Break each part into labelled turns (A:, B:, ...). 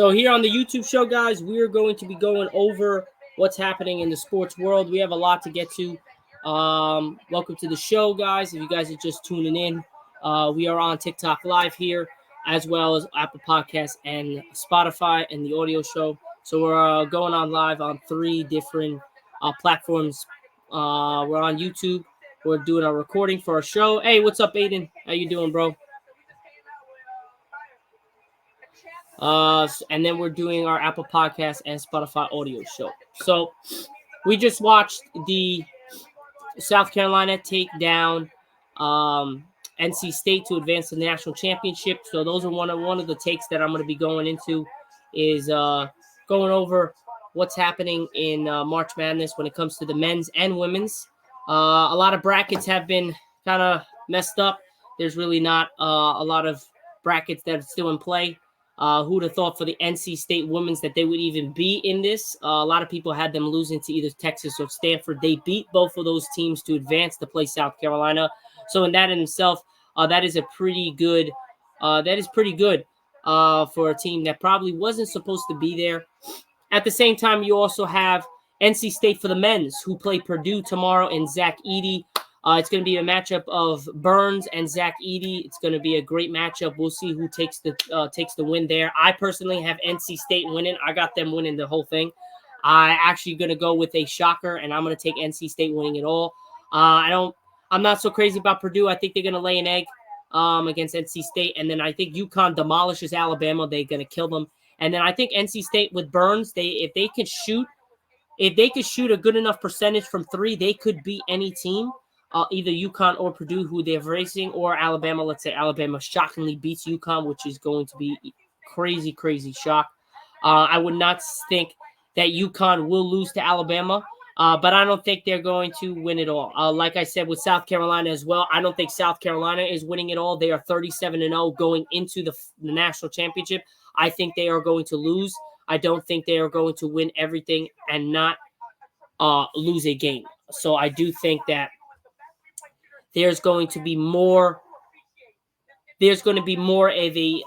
A: So here on the YouTube show, guys, we are going to be going over what's happening in the sports world. We have a lot to get to. Welcome to the show, guys. If you guys are just tuning in, we are on TikTok Live here, as well as Apple Podcasts and Spotify and the audio show. So we're going on live on 3 different platforms. We're on YouTube. We're doing a recording for our show. Hey, what's up, Aiden? How you doing, bro? And then we're doing our Apple Podcast and Spotify audio show. So we just watched the South Carolina take down NC State to advance to the national championship. So those are one of the takes that I'm going to be going into is going over what's happening in March Madness when it comes to the men's and women's. A lot of brackets have been kind of messed up. There's really not a lot of brackets that are still in play. Who'd have thought for the NC State women's that they would even be in this? A lot of people had them losing to either Texas or Stanford. They beat both of those teams to advance to play South Carolina. So in that in itself, that is a pretty good. That is pretty good for a team that probably wasn't supposed to be there. At the same time, you also have NC State for the men's, who play Purdue tomorrow, and Zack. It's going to be a matchup of Burns and Zack. It's going to be a great matchup. We'll see who takes the win there. I personally have NC State winning. I got them winning the whole thing. I actually going to go with a shocker, and I'm going to take NC State winning it all. I'm not so crazy about Purdue. I think they're going to lay an egg against NC State, and then I think UConn demolishes Alabama. They're going to kill them, and then I think NC State with Burns, if they could shoot a good enough percentage from 3, they could beat any team. Either UConn or Purdue, who they're facing, or Alabama. Let's say Alabama shockingly beats UConn, which is going to be crazy, crazy shock. I would not think that UConn will lose to Alabama, but I don't think they're going to win it all. Like I said, with South Carolina as well, I don't think South Carolina is winning it all. They are 37-0 going into the national championship. I think they are going to lose. I don't think they are going to win everything and not lose a game. So I do think that there's going to be more of a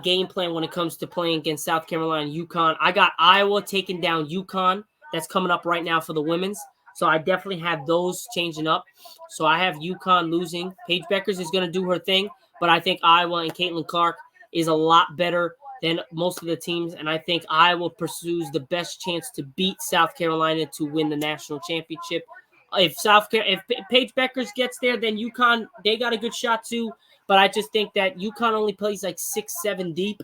A: game plan when it comes to playing against South Carolina and UConn. I got Iowa taking down UConn. That's coming up right now for the women's. So I definitely have those changing up. So I have UConn losing. Paige Beckers is going to do her thing, but I think Iowa and Caitlin Clark is a lot better than most of the teams, and I think Iowa pursues the best chance to beat South Carolina to win the national championship. If Paige Beckers gets there, then UConn, they got a good shot too. But I just think that UConn only plays like 6-7 deep.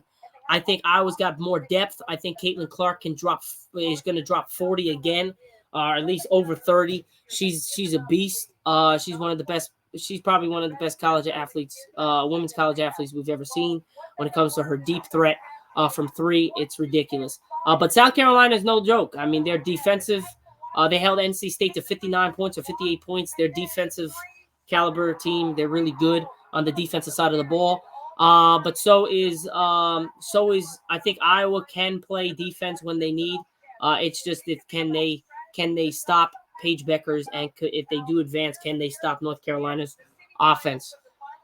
A: I think Iowa's got more depth. I think Caitlin Clark is going to drop 40 again, or at least over 30. She's a beast. She's one of the best. She's probably one of the best college athletes, women's college athletes we've ever seen. When it comes to her deep threat from 3, it's ridiculous. But South Carolina is no joke. I mean, they're defensive. They held NC State to 59 points or 58 points. Their defensive caliber team, they're really good on the defensive side of the ball. But so is I think Iowa can play defense when they need. It's just can they stop Paige Beckers, and if they do advance, can they stop North Carolina's offense?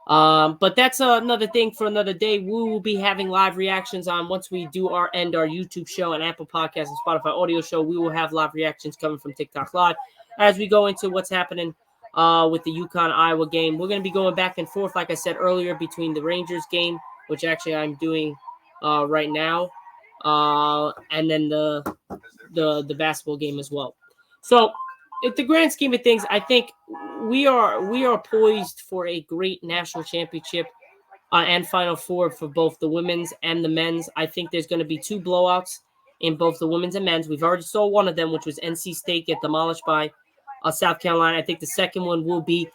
A: But that's another thing for another day. We will be having live reactions on once we do our YouTube show and Apple Podcasts and Spotify audio show. We will have live reactions coming from TikTok Live as we go into what's happening with the UConn-Iowa game. We're going to be going back and forth, like I said earlier, between the Rangers game, which actually I'm doing right now, and then the basketball game as well. So, at the grand scheme of things, I think we are poised for a great national championship and Final Four for both the women's and the men's. I think there's going to be 2 blowouts in both the women's and men's. We've already saw one of them, which was NC State get demolished by South Carolina. I think the second one will be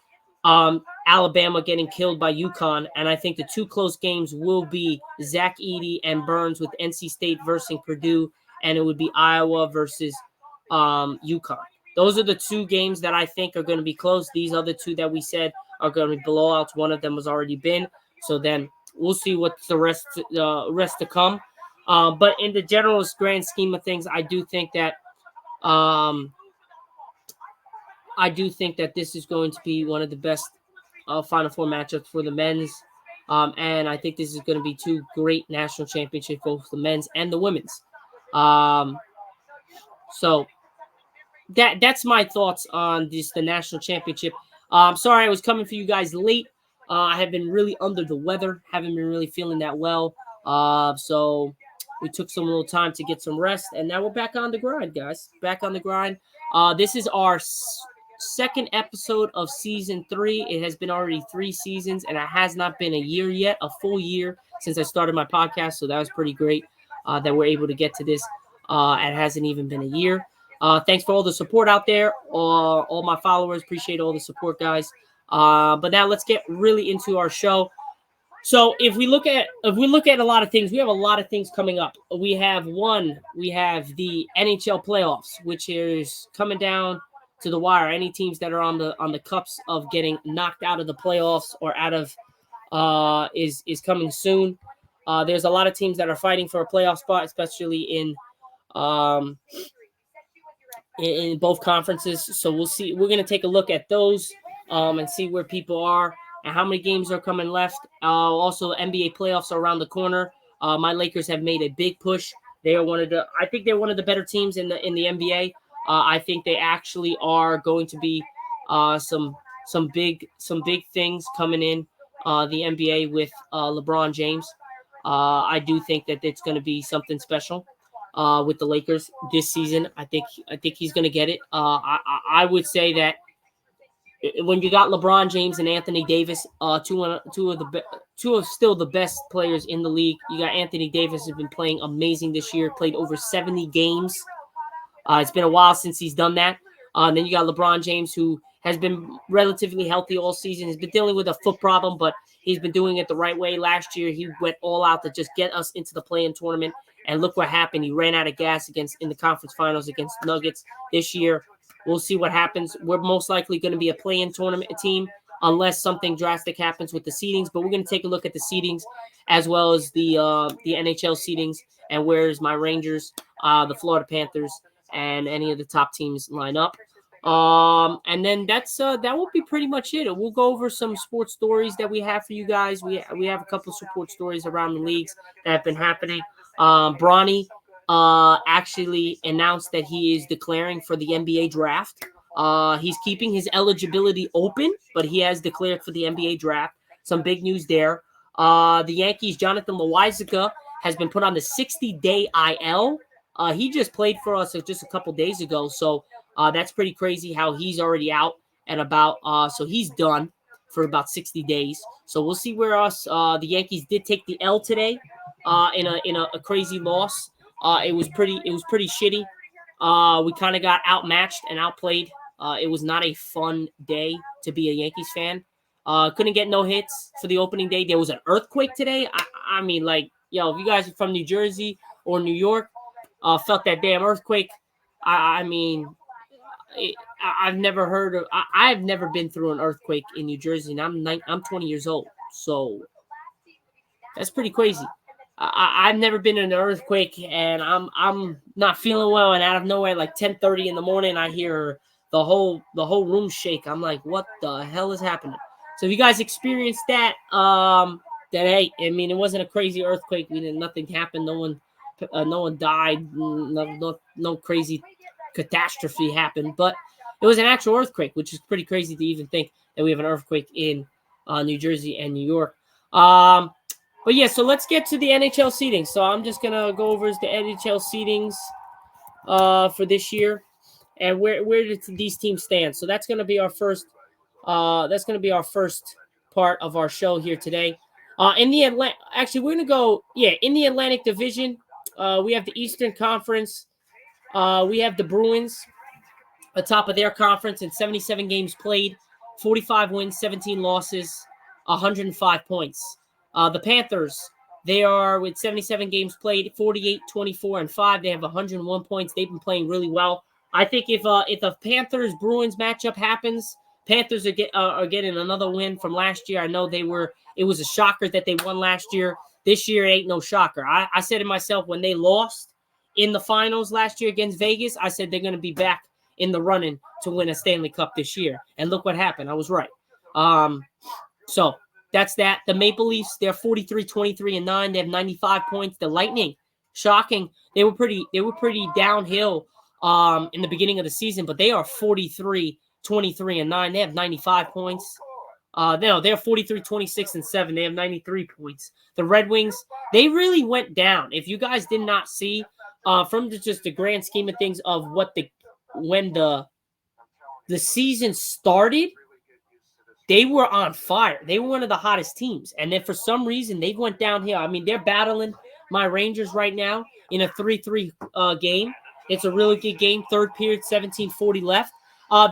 A: Alabama getting killed by UConn. And I think the 2 close games will be Zack and Burns with NC State versus Purdue, and it would be Iowa versus UConn. Those are the 2 games that I think are going to be close. These other 2 that we said are going to be blowouts. One of them has already been. So then we'll see what's the rest to come. But in the general grand scheme of things, I do think that this is going to be one of the best Final Four matchups for the men's. And I think this is going to be two great national championships, both the men's and the women's. So that's my thoughts on the national championship. Sorry I was coming for you guys late. I have been really under the weather, haven't been really feeling that well. So we took some little time to get some rest, and now we're back on the grind, guys. Back on the grind. This is our second episode of season 3. It has been already 3 seasons, and it has not been a year yet, a full year since I started my podcast. So that was pretty great that we're able to get to this. It hasn't even been a year. Thanks for all the support out there. All my followers, appreciate all the support, guys. But now let's get really into our show. So if we look at a lot of things, we have a lot of things coming up. We have the NHL playoffs, which is coming down to the wire. Any teams that are on the cups of getting knocked out of the playoffs or out of is coming soon. There's a lot of teams that are fighting for a playoff spot, especially in both conferences. So we'll see. We're going to take a look at those and see where people are and how many games are coming left. Also, NBA playoffs are around the corner. My Lakers have made a big push. They are I think they're one of the better teams in the NBA. I think they actually are going to be some big things coming in the NBA with LeBron James. I do think that it's going to be something special with the Lakers this season. I think he's going to get it. I would say that when you got LeBron James and Anthony Davis, two of still the best players in the league. You got Anthony Davis has been playing amazing this year. Played over 70 games. It's been a while since he's done that. Then you got LeBron James, who has been relatively healthy all season. He's been dealing with a foot problem, but he's been doing it the right way. Last year, he went all out to just get us into the play-in tournament. And look what happened. He ran out of gas in the conference finals against Nuggets. This year, we'll see what happens. We're most likely going to be a play-in tournament team unless something drastic happens with the seedings. But we're going to take a look at the seedings as well as the NHL seedings and where's my Rangers, the Florida Panthers, and any of the top teams line up. And then that will be pretty much it. We'll go over some sports stories that we have for you guys. We have a couple of sports stories around the leagues that have been happening. Bronny actually announced that he is declaring for the NBA draft. He's keeping his eligibility open, but he has declared for the NBA draft. Some big news there. The Yankees, Jonathan Loáisiga, has been put on the 60-day IL. He just played for us just a couple days ago, so that's pretty crazy how he's already out and about. So he's done for about 60 days. So we'll see where the Yankees did take the L today in a crazy loss. It was pretty shitty. We kind of got outmatched and outplayed. It was not a fun day to be a Yankees fan. Couldn't get no hits for the opening day. There was an earthquake today. I mean, like, if you guys are from New Jersey or New York, felt that damn earthquake. I've never heard of. I've never been through an earthquake in New Jersey, and I'm 20 years old, so that's pretty crazy. I've never been in an earthquake, and I'm not feeling well, and out of nowhere, like 10:30 in the morning, I hear the whole room shake. I'm like, what the hell is happening? So if you guys experienced that, then hey, I mean, it wasn't a crazy earthquake. Nothing happened. No one died. No crazy catastrophe happened, but it was an actual earthquake, which is pretty crazy to even think that we have an earthquake in New Jersey and New York. But yeah, so let's get to the NHL seedings. So I'm just gonna go over the NHL seedings for this year and where did these teams stand. So that's gonna be our first. That's gonna be our first part of our show here today. In the we're gonna go in the Atlantic Division. We have the Eastern Conference. We have the Bruins atop of their conference in 77 games played, 45 wins, 17 losses, 105 points. The Panthers, they are with 77 games played, 48, 24, and 5. They have 101 points. They've been playing really well. I think if the Panthers-Bruins matchup happens, Panthers are getting another win from last year. I know it was a shocker that they won last year. This year, it ain't no shocker. I said to myself when they lost in the finals last year against Vegas, I said they're going to be back in the running to win a Stanley Cup this year. And look what happened. I was right. So that's that. The Maple Leafs, they're 43-23-9. They have 95 points. The Lightning, shocking. They were pretty downhill in the beginning of the season, but they are 43-23-9. They have 95 points. No, they're 43-26-7. They have 93 points. The Red Wings, they really went down. If you guys did not see, from just the grand scheme of things of when the season started, they were on fire. They were one of the hottest teams. And then for some reason, they went downhill. I mean, they're battling my Rangers right now in a 3-3 game. It's a really good game. Third period, 17:40 left.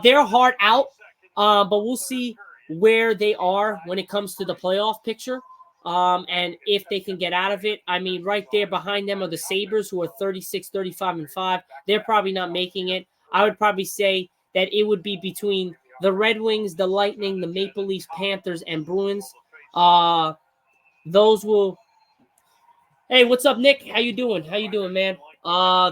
A: They're hard out, but we'll see where they are when it comes to the playoff picture, and if they can get out of it. I mean, right there behind them are the Sabres, who are 36-35-5. They're probably not making it. I would probably say that it would be between the Red Wings, the Lightning, the Maple Leafs, Panthers, and Bruins. Those will. Hey, what's up, Nick? How you doing? Man?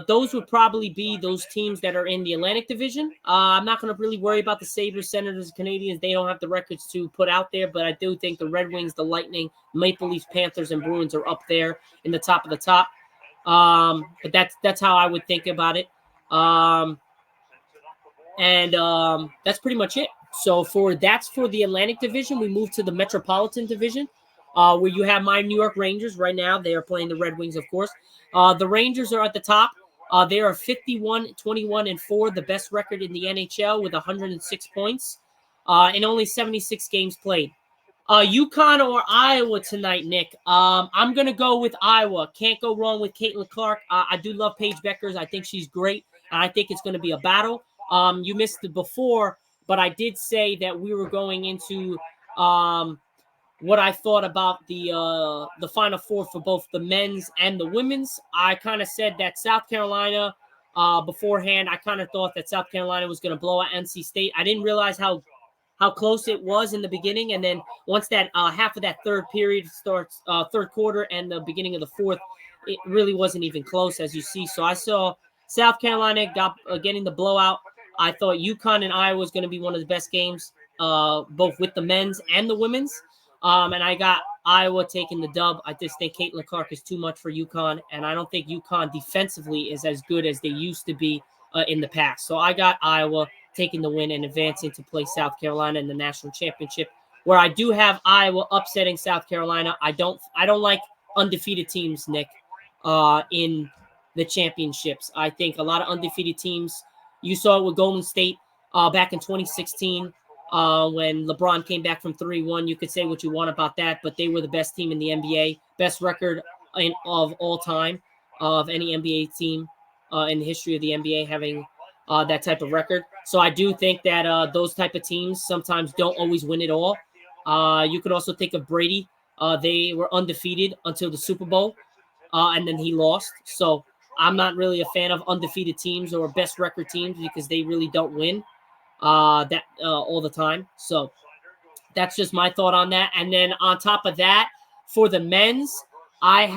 A: Those would probably be those teams that are in the Atlantic Division. I'm not going to really worry about the Sabres, Senators, Canadians. They don't have the records to put out there, but I do think the Red Wings, the Lightning, Maple Leafs, Panthers, and Bruins are up there in the top of the top. But that's how I would think about it. That's pretty much it. So that's for the Atlantic Division. We move to the Metropolitan Division, where you have my New York Rangers right now. They are playing the Red Wings, of course. The Rangers are at the top. They are 51-21-4, the best record in the NHL with 106 points in only 76 games played. UConn or Iowa tonight, Nick? I'm going to go with Iowa. Can't go wrong with Caitlin Clark. I do love Paige Beckers. I think she's great, and I think it's going to be a battle. You missed it before, but I did say that we were going into what I thought about the Final Four for both the men's and the women's. I kind of said that South Carolina beforehand. I kind of thought that South Carolina was going to blow out NC State. I didn't realize how close it was in the beginning, and then once that half of that third period starts, third quarter and the beginning of the fourth, it really wasn't even close, as you see. So I saw South Carolina getting the blowout. I thought UConn and Iowa was going to be one of the best games, both with the men's and the women's. And I got Iowa taking the dub. I just think Caitlin Clark is too much for UConn, and I don't think UConn defensively is as good as they used to be in the past. So I got Iowa taking the win and advancing to play South Carolina in the national championship, where I do have Iowa upsetting South Carolina. I don't like undefeated teams, Nick, in the championships. I think a lot of undefeated teams. You saw it with Golden State back in 2016 when LeBron came back from 3-1. You could say what you want about that, but they were the best team in the NBA, best record of all time of any NBA team in the history of the NBA having that type of record. So I do think that those type of teams sometimes don't always win it all. You could also think of Brady. They were undefeated until the Super Bowl, and then he lost. So I'm not really a fan of undefeated teams or best record teams because they really don't win all the time. So that's just my thought on that. And then on top of that, for the men's, I'm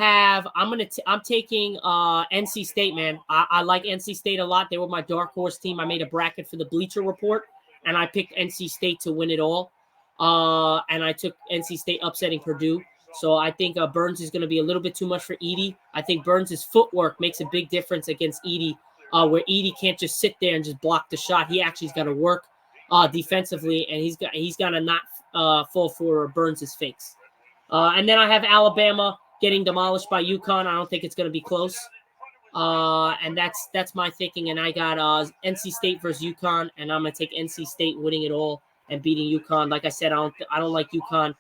A: taking NC State, man. I like NC State a lot. They were my dark horse team. I made a bracket for the Bleacher Report, and I picked NC State to win it all. And I took NC State upsetting Purdue. So I think Burns is going to be a little bit too much for Edey. I think Burns' footwork makes a big difference against Edey, where Edey can't just sit there and just block the shot. He actually's got to work defensively, and he's got to not fall for Burns' fakes. And then I have Alabama getting demolished by UConn. I don't think it's going to be close. And that's my thinking. And I got NC State versus UConn, and I'm going to take NC State winning it all and beating UConn. Like I said, I don't like UConn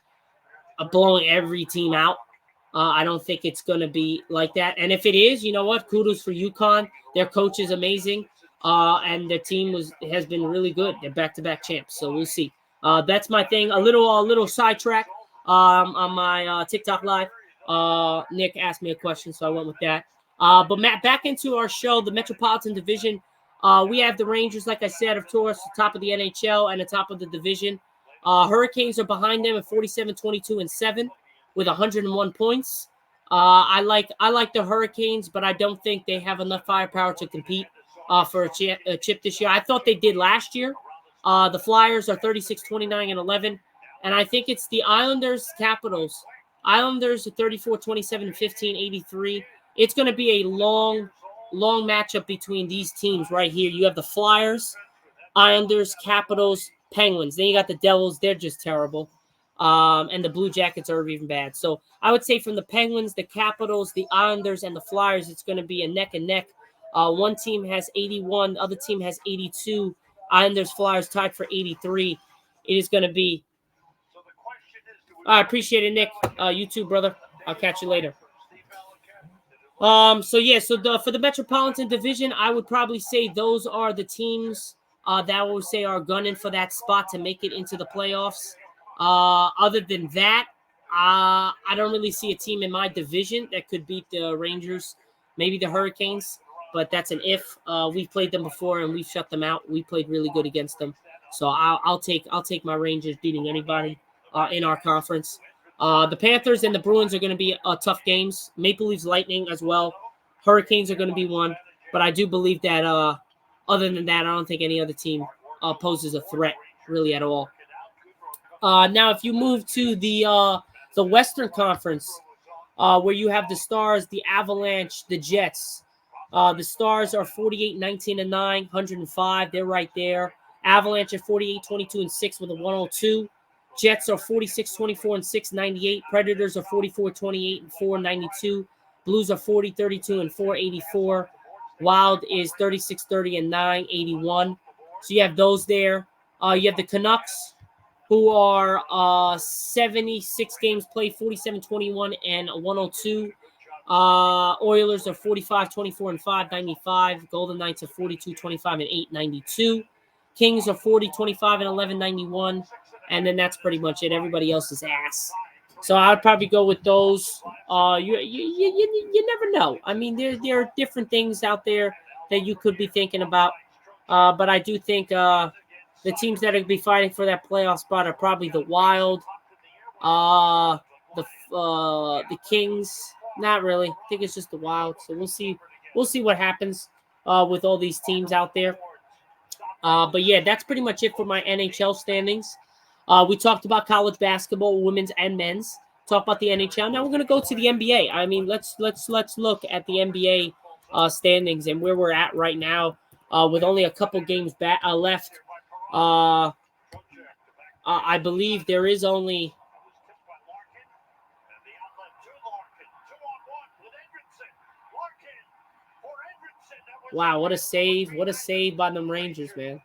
A: blowing every team out. I don't think it's going to be like that. And if it is, you know what? Kudos for UConn. Their coach is amazing, and their team has been really good. They're back-to-back champs, so we'll see. That's my thing. A little sidetrack on my TikTok live. Nick asked me a question, so I went with that. But Matt, back into our show, the Metropolitan Division. We have the Rangers, like I said, of course, the top of the NHL and the top of the division. Hurricanes are behind them at 47-22-7 with 101 points. I like the Hurricanes, but I don't think they have enough firepower to compete for a chip this year. I thought they did last year. The Flyers are 36-29-11. And I think it's the Islanders Capitals. Islanders are 34, 27, 15, 83. It's going to be a long matchup between these teams right here. You have the Flyers, Islanders, Capitals, Penguins. Then you got the Devils. They're just terrible. And the Blue Jackets are even bad. So I would say from the Penguins, the Capitals, the Islanders, and the Flyers, it's going to be a neck and neck. One team has 81. The other team has 82. Islanders, Flyers tied for 83. It is going to be. I appreciate it, Nick. You too, brother. I'll catch you later. So for the Metropolitan Division, I would probably say those are the teams that I would say are gunning for that spot to make it into the playoffs. Other than that, I don't really see a team in my division that could beat the Rangers, maybe the Hurricanes, but that's an if. We've played them before and we've shut them out. We played really good against them, so I'll take my Rangers beating anybody in our conference. The Panthers and the Bruins are going to be tough games. Maple Leafs, Lightning as well. Hurricanes are going to be one, but I do believe that other than that, I don't think any other team poses a threat really at all. Now, if you move to the Western Conference, where you have the Stars, the Avalanche, the Jets. The Stars are 48, 19, and 9, 105. They're right there. Avalanche at 48, 22, and 6 with a 102. Jets are 46, 24, and 6, 98. Predators are 44, 28, and 4, 92. Blues are 40, 32, and 4, 84. Wild is 36, 30, and 9, 81. So you have those there. You have the Canucks, who are 76 games played, 47, 21, and 102. Oilers are 45, 24, and 5, 95. Golden Knights are 42, 25, and 8, 92. Kings are 40, 25, and 11, 91. And then that's pretty much it. Everybody else is ass. So I'd probably go with those. You never know. I mean, there are different things out there that you could be thinking about. But I do think the teams that will be fighting for that playoff spot are probably the Wild, the Kings. Not really. I think it's just the Wild. So we'll see. We'll see what happens with all these teams out there. But yeah, that's pretty much it for my NHL standings. We talked about college basketball, women's and men's. Talk about the NHL. Now we're going to go to the NBA. I mean, let's look at the NBA standings and where we're at right now with only a couple games left. I believe there is only. Wow, what a save. What a save by them Rangers, man.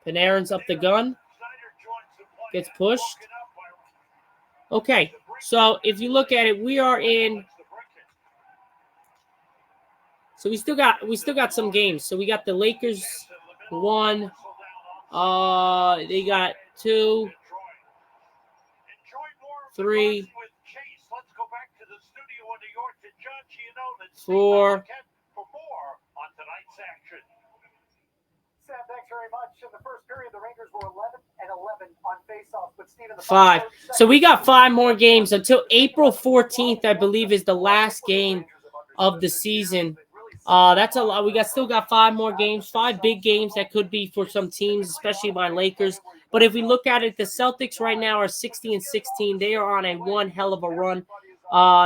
A: Panarin's up the gun. Gets pushed. Okay, so if you look at it, we are in. So we still got some games. So we got the Lakers 1. They got 2, 3, 4.
B: Thanks very much. In the first period, the Rangers were 11-11 on faceoffs, but Steven,
A: 5. So we got 5 more games until April 14th, I believe, is the last game of the season. That's a lot. We still got 5 more games, 5 big games that could be for some teams, especially my Lakers. But if we look at it, the Celtics right now are 60-16. They are on a one hell of a run.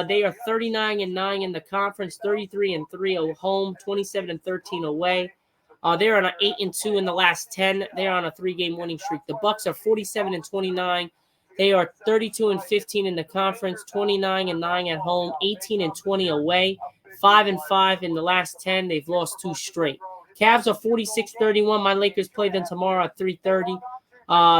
A: They are 39-9 in the conference, 33-3 at home, 27-13 away. They're on an 8-2 in the last 10. They're on a 3-game winning streak. The Bucks are 47-29. They are 32-15 in the conference, 29-9 at home, 18-20 away, 5-5 in the last 10. They've lost 2 straight. Cavs are 46-31. My Lakers play them tomorrow at 3:30.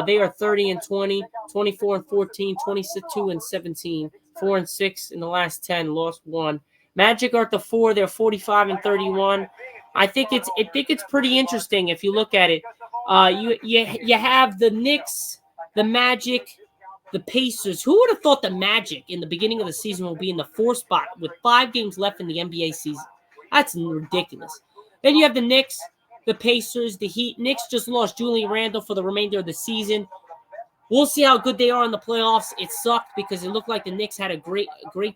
A: They are 30-20, 24-14, 22-17, 4-6 in the last 10. Lost 1. Magic are at the 4. They're 45-31. I think it's pretty interesting if you look at it. You have the Knicks, the Magic, the Pacers. Who would have thought the Magic in the beginning of the season will be in the 4th spot with 5 games left in the NBA season? That's ridiculous. Then you have the Knicks, the Pacers, the Heat. Knicks just lost Julian Randle for the remainder of the season. We'll see how good they are in the playoffs. It sucked because it looked like the Knicks had a great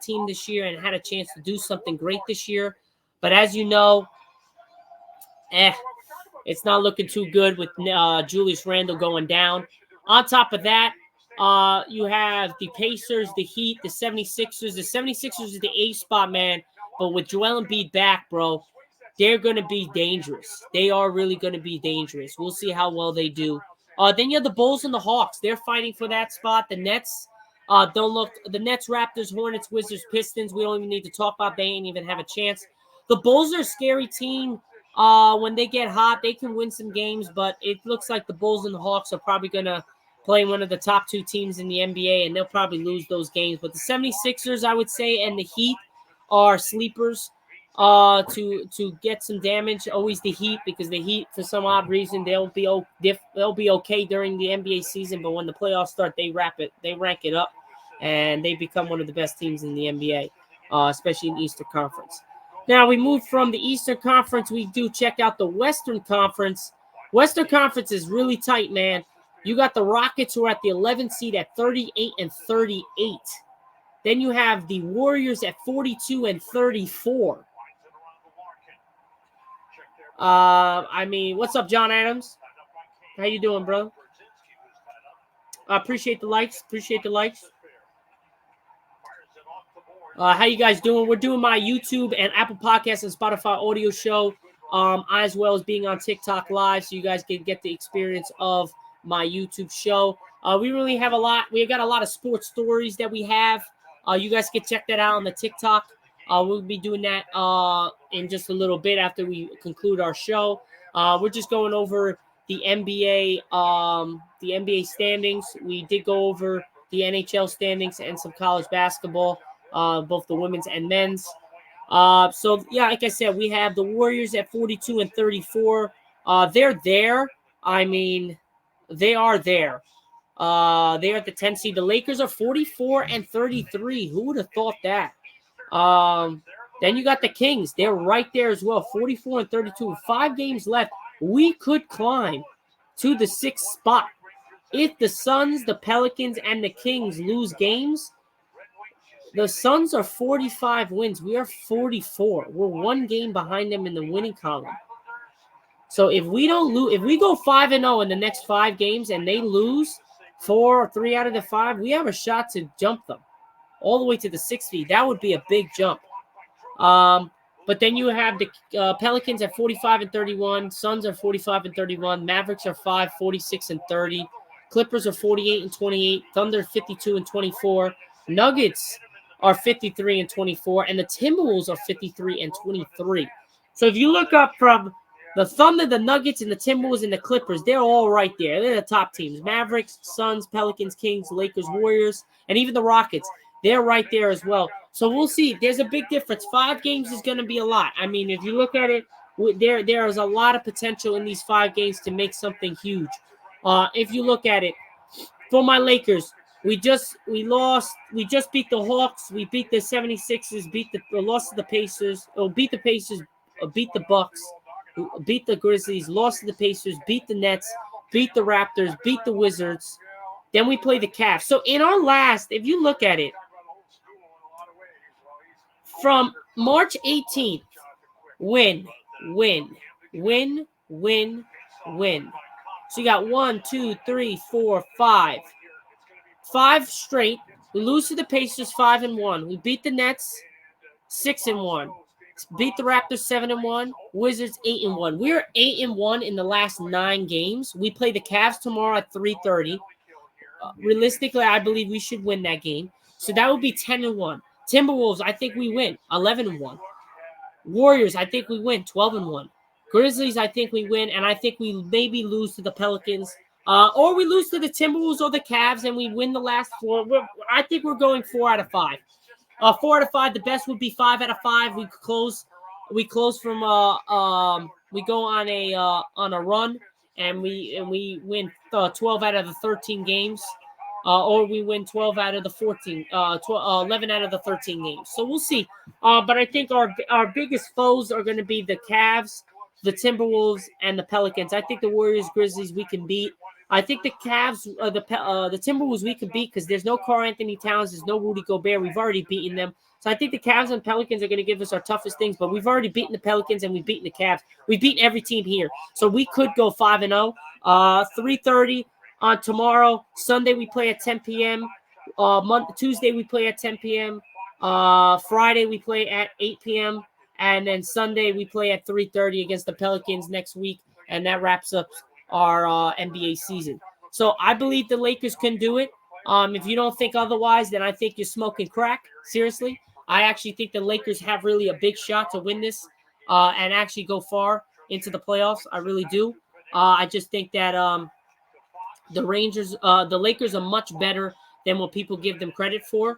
A: team this year and had a chance to do something great this year. But as you know, it's not looking too good with Julius Randle going down. On top of that, You have the Pacers, the Heat, the 76ers. The 76ers is the 8th spot, man. But with Joel Embiid back, bro, they're going to be dangerous. They are really going to be dangerous. We'll see how well they do. Then you have the Bulls and the Hawks. They're fighting for that spot. The Nets don't look. The Nets, Raptors, Hornets, Wizards, Pistons. We don't even need to talk about. They ain't even have a chance. The Bulls are a scary team. When they get hot, they can win some games. But it looks like the Bulls and the Hawks are probably going to play one of the top 2 teams in the NBA, and they'll probably lose those games. But the 76ers, I would say, and the Heat are sleepers to get some damage. Always the Heat, because the Heat, for some odd reason, they'll be okay during the NBA season, but when the playoffs start, they rank it up, and they become one of the best teams in the NBA, especially in the Eastern Conference. Now we move from the Eastern Conference. We do check out the Western Conference. Western Conference is really tight, man. You got the Rockets, who are at the 11th seed at 38 and 38. Then you have the Warriors at 42 and 34. I mean, what's up, John Adams? How you doing, bro? I appreciate the likes. How you guys doing? We're doing my YouTube and Apple Podcasts and Spotify audio show, as well as being on TikTok Live, so you guys can get the experience of my YouTube show. We really have a lot. We got a lot of sports stories that we have. You guys can check that out on the TikTok. We'll be doing that in just a little bit after we conclude our show. We're just going over the NBA standings. We did go over the NHL standings and some college basketball, both the women's and men's. So yeah, like I said, we have the Warriors at 42 and 34. They're there. I mean, they are there. They're at the 10th seed. The Lakers are 44 and 33. Who would have thought that? Then you got the Kings. They're right there as well, 44 and 32. 5 games left. We could climb to the 6th spot. If the Suns, the Pelicans, and the Kings lose games, the Suns are 45 wins. We are 44. We're 1 game behind them in the winning column. So if we don't lose, if we go 5-0 in the next 5 games and they lose 4 or 3 out of the 5, we have a shot to jump them all the way to the 6th seed. That would be a big jump. But then you have the Pelicans at 45 and 31, Suns are 45 and 31, Mavericks are 46 and 30, Clippers are 48 and 28, Thunder 52 and 24, Nuggets are 53 and 24, and the Timberwolves are 53 and 23. So if you look up from the Thunder, the Nuggets, and the Timberwolves and the Clippers, they're all right there. They're the top teams. Mavericks, Suns, Pelicans, Kings, Lakers, Warriors, and even the Rockets. They're right there as well. So we'll see. There's a big difference. 5 games is going to be a lot. I mean, if you look at it, there is a lot of potential in these 5 games to make something huge. If you look at it, for my Lakers, we just beat the Hawks. We beat the 76ers, lost to the Pacers, beat the Pacers, beat the Bucks, beat the Grizzlies, lost to the Pacers, beat the Nets, beat the Raptors, beat the Wizards. Then we play the Cavs. So in our last, if you look at it, from March 18th, win. So you got 1, 2, 3, 4, 5. 5 straight. We lose to the Pacers 5-1. We beat the Nets 6-1. Beat the Raptors 7-1. Wizards 8-1. We're 8-1 in the last 9 games. We play the Cavs tomorrow at 3:30. Realistically, I believe we should win that game. So that would be 10-1. Timberwolves, I think we win 11-1. Warriors, I think we win 12-1. Grizzlies, I think we win, and I think we maybe lose to the Pelicans, or we lose to the Timberwolves or the Cavs, and we win the last 4. I think we're going 4 out of 5. 4 out of 5. The best would be 5 out of 5. We close from we go on a run, and we win 12 out of the 13 games. Or we win 12 out of the 14, 11 out of the 13 games. So we'll see. But I think our biggest foes are going to be the Cavs, the Timberwolves, and the Pelicans. I think the Warriors, Grizzlies, we can beat. I think the Cavs, the Timberwolves, we can beat because there's no Karl Anthony Towns, there's no Rudy Gobert. We've already beaten them. So I think the Cavs and Pelicans are going to give us our toughest things. But we've already beaten the Pelicans and we've beaten the Cavs. We've beaten every team here. So we could go 5-0. 3:30. on tomorrow. Sunday we play at 10 p.m. Tuesday we play at 10 p.m. Friday we play at 8 p.m. And then Sunday we play at 3:30 against the Pelicans next week, and that wraps up our NBA season. So I believe the Lakers can do it. If you don't think otherwise, then I think you're smoking crack. Seriously, I actually think the Lakers have really a big shot to win this and actually go far into the playoffs. I really do. I just think that the Lakers are much better than what people give them credit for.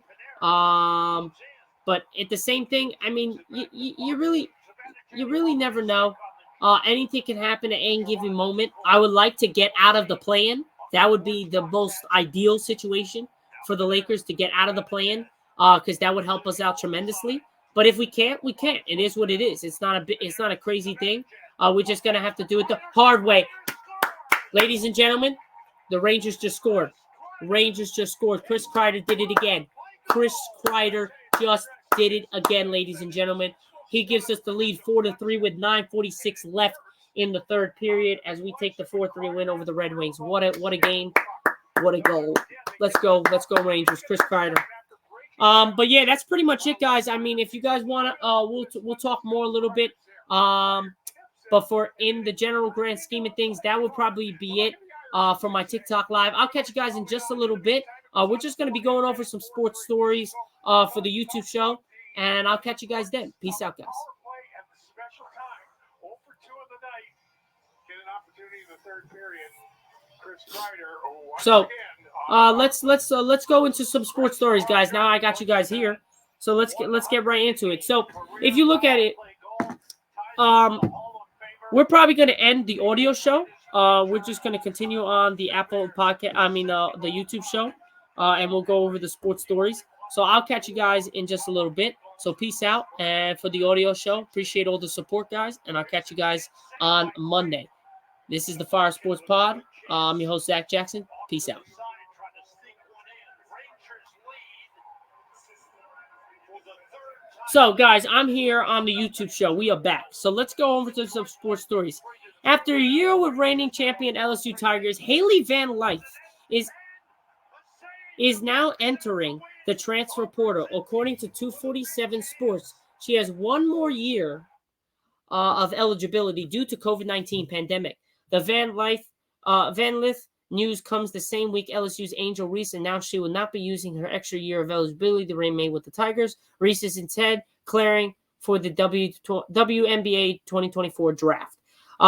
A: But at the same thing, I mean, you really never know. Anything can happen at any given moment. I would like to get out of the play-in. That would be the most ideal situation for the Lakers to get out of the play-in, because that would help us out tremendously. But if we can't, we can't. It is what it is. It's not a crazy thing. We're just gonna have to do it the hard way, ladies and gentlemen. The Rangers just scored. Chris Kreider did it again. Chris Kreider just did it again, ladies and gentlemen. He gives us the lead 4-3 with 9:46 left in the third period as we take the 4-3 win over the Red Wings. What a game. What a goal. Let's go Rangers. Chris Kreider. But yeah, that's pretty much it, guys. I mean, if you guys want to, we'll talk more a little bit. But for in the general grand scheme of things, that would probably be it for my TikTok live. I'll catch you guys in just a little bit. We're just going to be going over some sports stories for the YouTube show, and I'll catch you guys then. Peace out, guys. So let's go into some sports stories, guys. Now I got you guys here, so let's get right into it. So if you look at it, we're probably going to end the audio show. We're just going to continue on the Apple podcast. I mean, the YouTube show, and we'll go over the sports stories. So I'll catch you guys in just a little bit. So peace out. And for the audio show, appreciate all the support, guys. And I'll catch you guys on Monday. This is the Fire Sports Pod. I'm your host, Zack Jackson. Peace out. So, guys, I'm here on the YouTube show. We are back. So let's go over to some sports stories. After a year with reigning champion LSU Tigers, Haley Van Lyth is now entering the transfer portal. According to 247 Sports, she has one more year of eligibility due to COVID-19 pandemic. The Van Lyth news comes the same week LSU's Angel Reese announced she will not be using her extra year of eligibility to remain with the Tigers. Reese is instead clearing for the WNBA 2024 draft.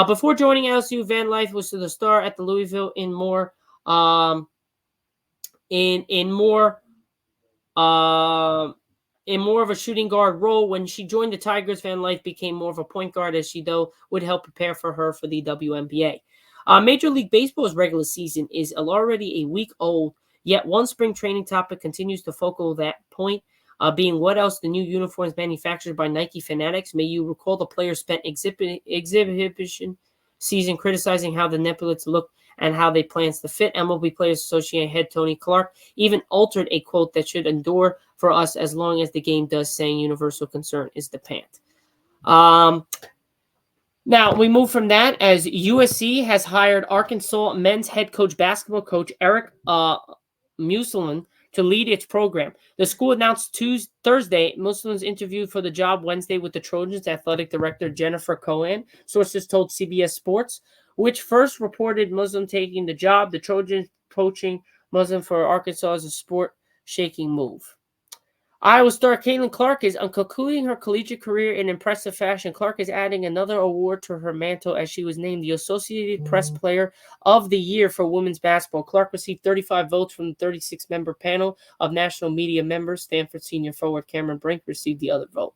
A: Before joining LSU, Van Lyth was the star at the Louisville in more of a shooting guard role. When she joined the Tigers, Van Lyth became more of a point guard, as she though would help prepare for her for the WNBA. Major League Baseball's regular season is already a week old, yet one spring training topic continues to focal that point, being what else the new uniforms manufactured by Nike fanatics. May you recall the players spent exhibition season criticizing how the Nepalets look and how they plans to fit. MLB Players Association head Tony Clark even altered a quote that should endure for us as long as the game does, saying universal concern is the pant. Now, we move from that as USC has hired Arkansas men's head coach basketball coach Eric Musselman to lead its program. The school announced Thursday Musselman's interviewed for the job Wednesday with the Trojans' athletic director Jennifer Cohen, sources told CBS Sports, which first reported Muslim taking the job. The Trojans poaching Muslim for Arkansas is a sport-shaking move. Iowa star Caitlin Clark is concluding her collegiate career in impressive fashion. Clark is adding another award to her mantle as she was named the Associated Press Player of the Year for women's basketball. Clark received 35 votes from the 36-member panel of national media members. Stanford senior forward Cameron Brink received the other vote.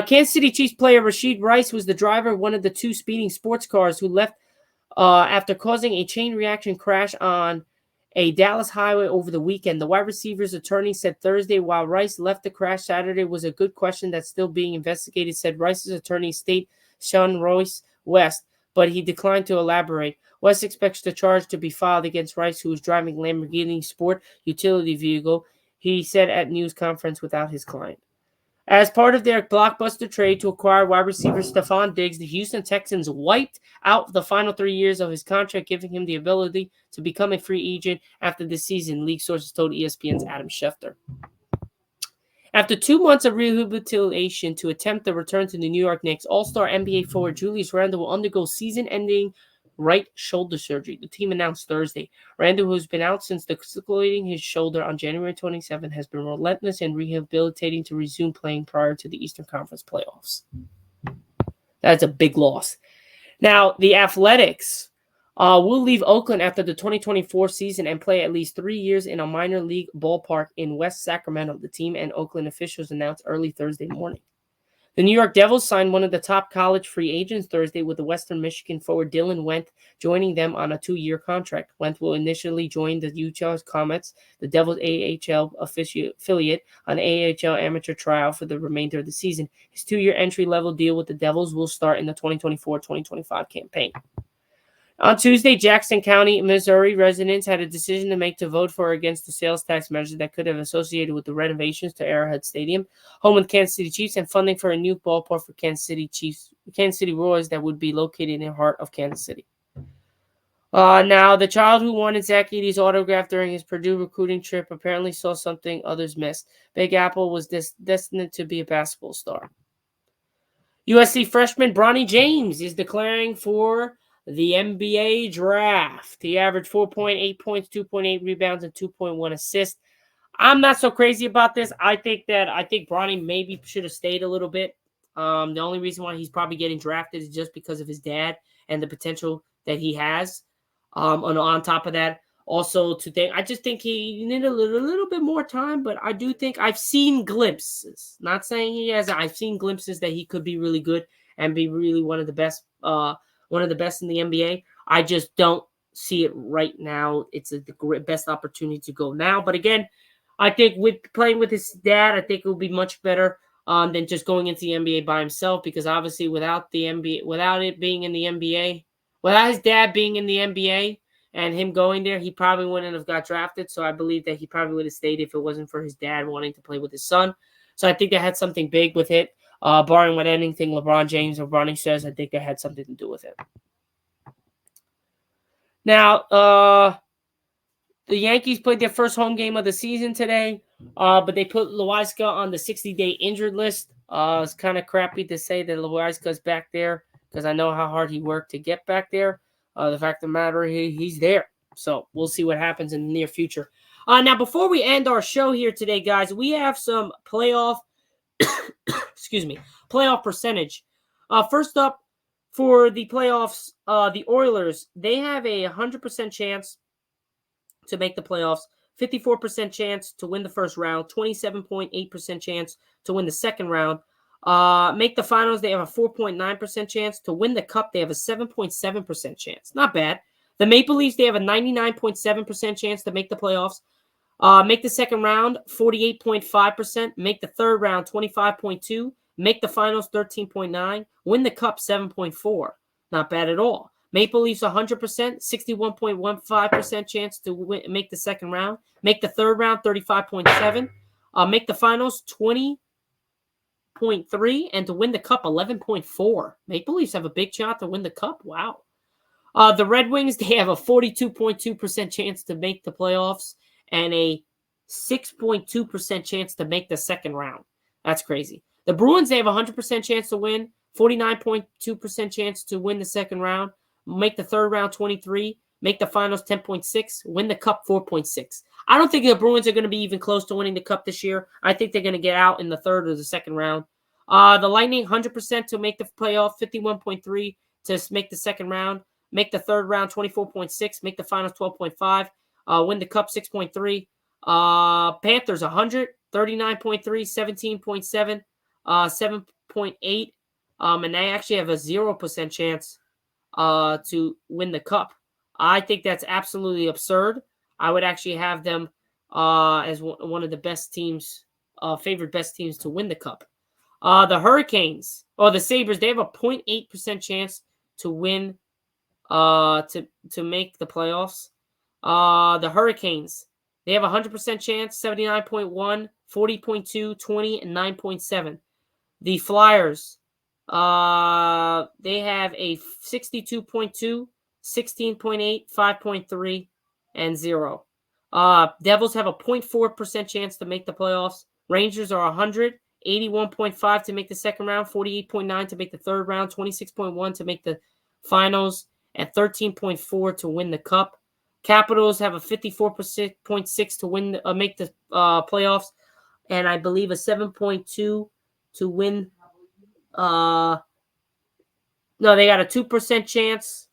A: Kansas City Chiefs player Rashid Rice was the driver of one of the two speeding sports cars who left after causing a chain reaction crash on a Dallas highway over the weekend. The wide receiver's attorney said Thursday while Rice left the crash Saturday was a good question that's still being investigated, said Rice's attorney State Sean Royce West, but he declined to elaborate. West expects the charge to be filed against Rice, who was driving Lamborghini Sport utility vehicle, he said at news conference without his client. As part of their blockbuster trade to acquire wide receiver Stephon Diggs, the Houston Texans wiped out the final 3 years of his contract, giving him the ability to become a free agent after this season, league sources told ESPN's Adam Schefter. After 2 months of rehabilitation to attempt the return to the New York Knicks, All-Star NBA forward Julius Randle will undergo season-ending right shoulder surgery, the team announced Thursday. Randle, who's been out since dislocating his shoulder on January 27, has been relentless in rehabilitating to resume playing prior to the Eastern Conference playoffs. That's a big loss. Now, the Athletics will leave Oakland after the 2024 season and play at least 3 years in a minor league ballpark in West Sacramento, the team and Oakland officials announced early Thursday morning. The New York Devils signed one of the top college free agents Thursday with the Western Michigan forward Dylan Wendt joining them on a 2-year contract. Wendt will initially join the Utah Comets, the Devils' AHL affiliate, on AHL amateur trial for the remainder of the season. His 2-year entry-level deal with the Devils will start in the 2024-2025 campaign. On Tuesday, Jackson County, Missouri residents had a decision to make to vote for or against the sales tax measure that could have associated with the renovations to Arrowhead Stadium, home of the Kansas City Chiefs, and funding for a new ballpark for Kansas City Royals that would be located in the heart of Kansas City. Now, the child who wanted Zack Edey's autograph during his Purdue recruiting trip apparently saw something others missed. Big Apple was destined to be a basketball star. USC freshman Bronny James is declaring for the NBA draft. He averaged 4.8 points, 2.8 rebounds, and 2.1 assists. I'm not so crazy about this. I think Bronny maybe should have stayed a little bit. The only reason why he's probably getting drafted is just because of his dad and the potential that he has. On top of that, also I just think he needed a little bit more time, but I do think I've seen glimpses. Not saying he has. I've seen glimpses that he could be really good and be really one of the best in the NBA. I just don't see it right now. It's the best opportunity to go now. But again, I think with playing with his dad, I think it will be much better than just going into the NBA by himself. Because obviously, without it being in the NBA, without his dad being in the NBA and him going there, he probably wouldn't have got drafted. So I believe that he probably would have stayed if it wasn't for his dad wanting to play with his son. So I think they had something big with it. Barring what anything LeBron James or Bronny says, I think they had something to do with it. Now, the Yankees played their first home game of the season today, but they put Loaiska on the 60-day injured list. It's kind of crappy to say that Loaiska's back there because I know how hard he worked to get back there. The fact of the matter, he's there. So we'll see what happens in the near future. Now, before we end our show here today, guys, we have some playoff playoff percentage. First up, for the playoffs, the Oilers, they have a 100% chance to make the playoffs, 54% chance to win the first round, 27.8% chance to win the second round. Make the finals, they have a 4.9% chance. To win the cup, they have a 7.7% chance. Not bad. The Maple Leafs, they have a 99.7% chance to make the playoffs. Make the second round, 48.5%. Make the third round, 25.2%. Make the finals, 13.9%. Win the cup, 7.4%. Not bad at all. Maple Leafs, 100%, 61.15% chance to make the second round. Make the third round, 35.7%. Make the finals, 20.3%. And to win the cup, 11.4%. Maple Leafs have a big shot to win the cup. Wow. The Red Wings, they have a 42.2% chance to make the playoffs and a 6.2% chance to make the second round. That's crazy. The Bruins, they have a 100% chance to win, 49.2% chance to win the second round, make the third round 23%, make the finals 10.6%, win the cup 4.6%. I don't think the Bruins are going to be even close to winning the cup this year. I think they're going to get out in the third or the second round. The Lightning, 100% to make the playoff, 51.3% to make the second round, make the third round 24.6%, make the finals 12.5%, win the cup 6.3%. Panthers, 100, 39.3%, 17.7%. 7.8, and they actually have a 0% chance to win the cup. I think that's absolutely absurd. I would actually have them as one of the best teams, favored best teams to win the cup. The Hurricanes, or the Sabres, they have a 0.8% chance to win, to make the playoffs. The Hurricanes, they have a 100% chance, 79.1%, 40.2%, 20%, and 9.7%. The Flyers, they have a 62.2, 16.8, 5.3, and 0. Devils have a 0.4% chance to make the playoffs. Rangers are 100, 81.5 to make the second round, 48.9 to make the third round, 26.1 to make the finals, and 13.4 to win the cup. Capitals have a 54.6 to win, make the playoffs, and I believe a 7.2 to win. No, they got a 2% chance,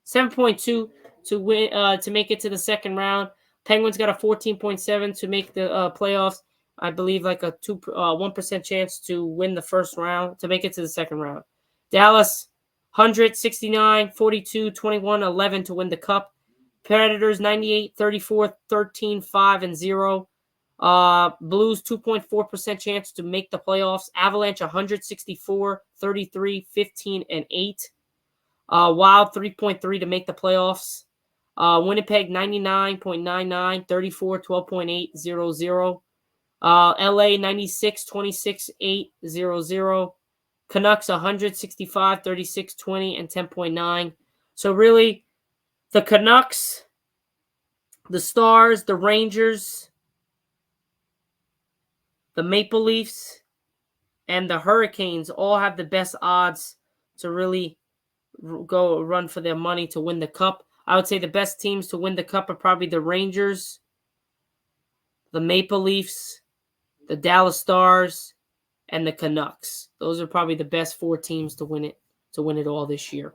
A: 7.2 to win, to make it to the second round. Penguins got a 14.7 to make the playoffs. I believe like a 1% chance to win the first round, to make it to the second round. Dallas, 100, 69, 42, 21, 11 to win the cup. Predators, 98, 34, 13, 5, and 0. Blues, 2.4% chance to make the playoffs. Avalanche, 164, 33, 15, and 8. Wild, 3.3 to make the playoffs. Winnipeg, 99.99, 34, 12.8, 0. LA, 96, 26, 8, 0. Canucks, 165, 36, 20, and 10.9. So really, the Canucks, the Stars, the Rangers, the Maple Leafs, and the Hurricanes all have the best odds to really go run for their money to win the cup. I would say the best teams to win the cup are probably the Rangers, the Maple Leafs, the Dallas Stars, and the Canucks. Those are probably the best 4 teams to win it all this year.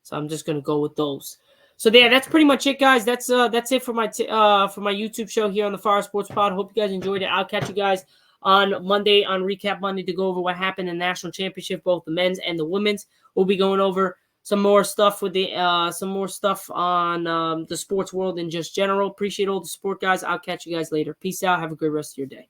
A: So I'm just going to go with those. So yeah, that's pretty much it, guys. That's it for my YouTube show here on the Fire Sports Pod. Hope you guys enjoyed it. I'll catch you guys on Monday, on Recap Monday, to go over what happened in the National Championship, both the men's and the women's. We'll be going over some more stuff with some more stuff on the sports world in just general. Appreciate all the support, guys. I'll catch you guys later. Peace out. Have a great rest of your day.